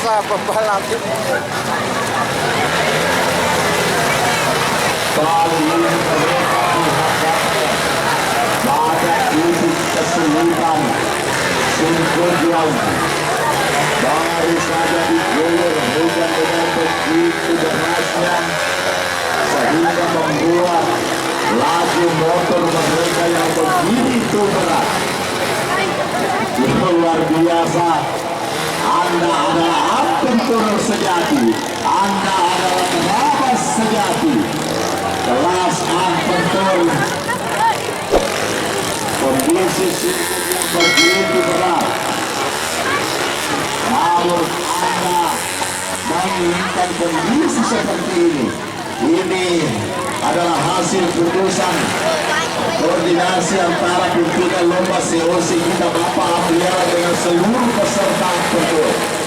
Pak pembalap. Kali ini mereka dihadapkan pada titik kesulitan. Sungguh baru saja diguyur hujan dengan begitu derasnya sehingga membuat laju motor mereka yang begitu berat. Luar biasa. Anda adalah adventurer sejati. Anda adalah terabas sejati. Kelas adventurer. Kondisi yang begitu berat. Namun Anda menginginkan kondisi seperti ini. Ini adalah hasil putusan koordinasi antara pimpinan lomba COC kita Bapak Apriara dengan seluruh peserta adventurer.